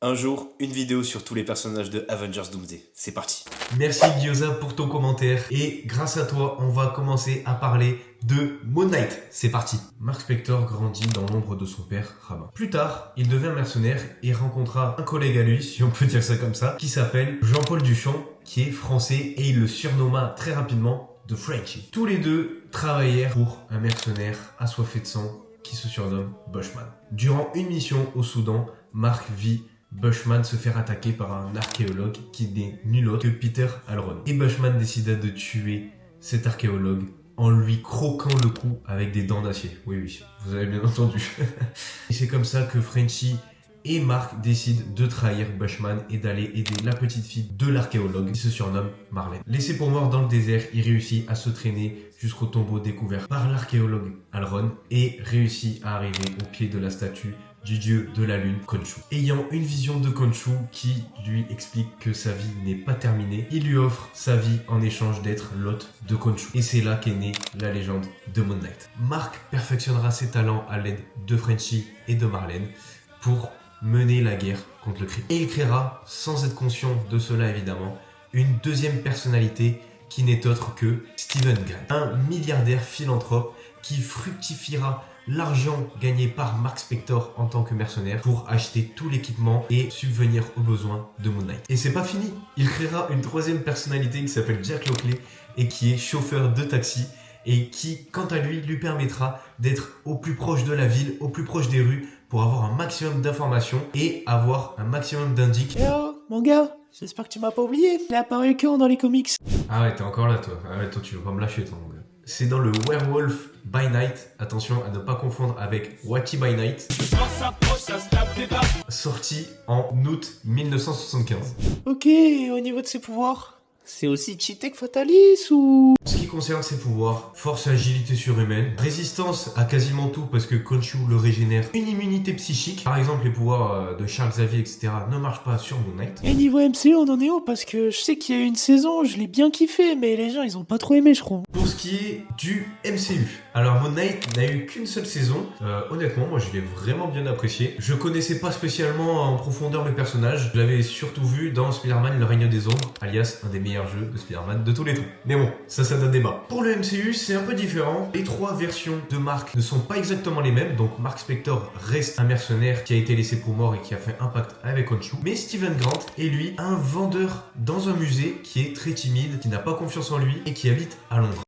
Un jour, une vidéo sur tous les personnages de Avengers Doomsday. C'est parti. Merci Gyoza pour ton commentaire et grâce à toi, on va commencer à parler de Moon Knight. C'est parti. Mark Spector grandit dans l'ombre de son père, Ramin. Plus tard, il devient mercenaire et rencontra un collègue à lui, si on peut dire ça comme ça, qui s'appelle Jean-Paul Duchamp, qui est français et il le surnomma très rapidement The Frenchie. Tous les deux travaillèrent pour un mercenaire assoiffé de sang qui se surnomme Bushman. Durant une mission au Soudan, Mark vit Bushman se faire attaquer par un archéologue qui n'est nul autre que Peter Alron. Et Bushman décida de tuer cet archéologue en lui croquant le cou avec des dents d'acier. Oui, vous avez bien entendu. Et c'est comme ça que Frenchie et Mark décident de trahir Bushman et d'aller aider la petite fille de l'archéologue qui se surnomme Marlène. Laissé pour mort dans le désert, il réussit à se traîner jusqu'au tombeau découvert par l'archéologue Alron et réussit à arriver au pied de la statue du dieu de la lune, Khonshu. Ayant une vision de Khonshu qui lui explique que sa vie n'est pas terminée, il lui offre sa vie en échange d'être l'hôte de Khonshu. Et c'est là qu'est née la légende de Moon Knight. Mark perfectionnera ses talents à l'aide de Frenchie et de Marlène pour mener la guerre contre le crime. Et il créera, sans être conscient de cela évidemment, une deuxième personnalité qui n'est autre que Steven Grant, un milliardaire philanthrope qui fructifiera l'argent gagné par Mark Spector en tant que mercenaire pour acheter tout l'équipement et subvenir aux besoins de Moon Knight. Et c'est pas fini, il créera une troisième personnalité qui s'appelle Jack Lockley et qui est chauffeur de taxi et qui, quant à lui, lui permettra d'être au plus proche de la ville, au plus proche des rues pour avoir un maximum d'informations et avoir un maximum d'indices. Hello, mon gars, j'espère que tu m'as pas oublié. Il est apparu quand dans les comics? Ah ouais, t'es encore là toi. Ah ouais, toi tu veux pas me lâcher toi mon gars. C'est dans le Werewolf by Night, attention à ne pas confondre avec Wacky by Night, sorti en août 1975. Ok, au niveau de ses pouvoirs, c'est aussi cheaté que Fatalis ou... Ce qui concerne ses pouvoirs, force et agilité surhumaine, résistance à quasiment tout parce que Khonshu le régénère, une immunité psychique, par exemple les pouvoirs de Charles Xavier etc. ne marchent pas sur Moon Knight. Et niveau MCU, on en est où? Parce que je sais qu'il y a eu une saison, je l'ai bien kiffé, mais les gens ils ont pas trop aimé, je crois. Pour ce qui est du MCU, alors Moon Knight n'a eu qu'une seule saison, honnêtement moi je l'ai vraiment bien apprécié. Je connaissais pas spécialement en profondeur le personnage, je l'avais surtout vu dans Spider-Man le règne des ombres, alias un des meilleurs jeux de Spider-Man de tous les temps. Mais bon, ça donne débat. Pour le MCU, c'est un peu différent. Les trois versions de Mark ne sont pas exactement les mêmes, donc Mark Spector reste un mercenaire qui a été laissé pour mort et qui a fait un pacte avec Khonshu. Mais Steven Grant est lui un vendeur dans un musée qui est très timide, qui n'a pas confiance en lui et qui habite à Londres.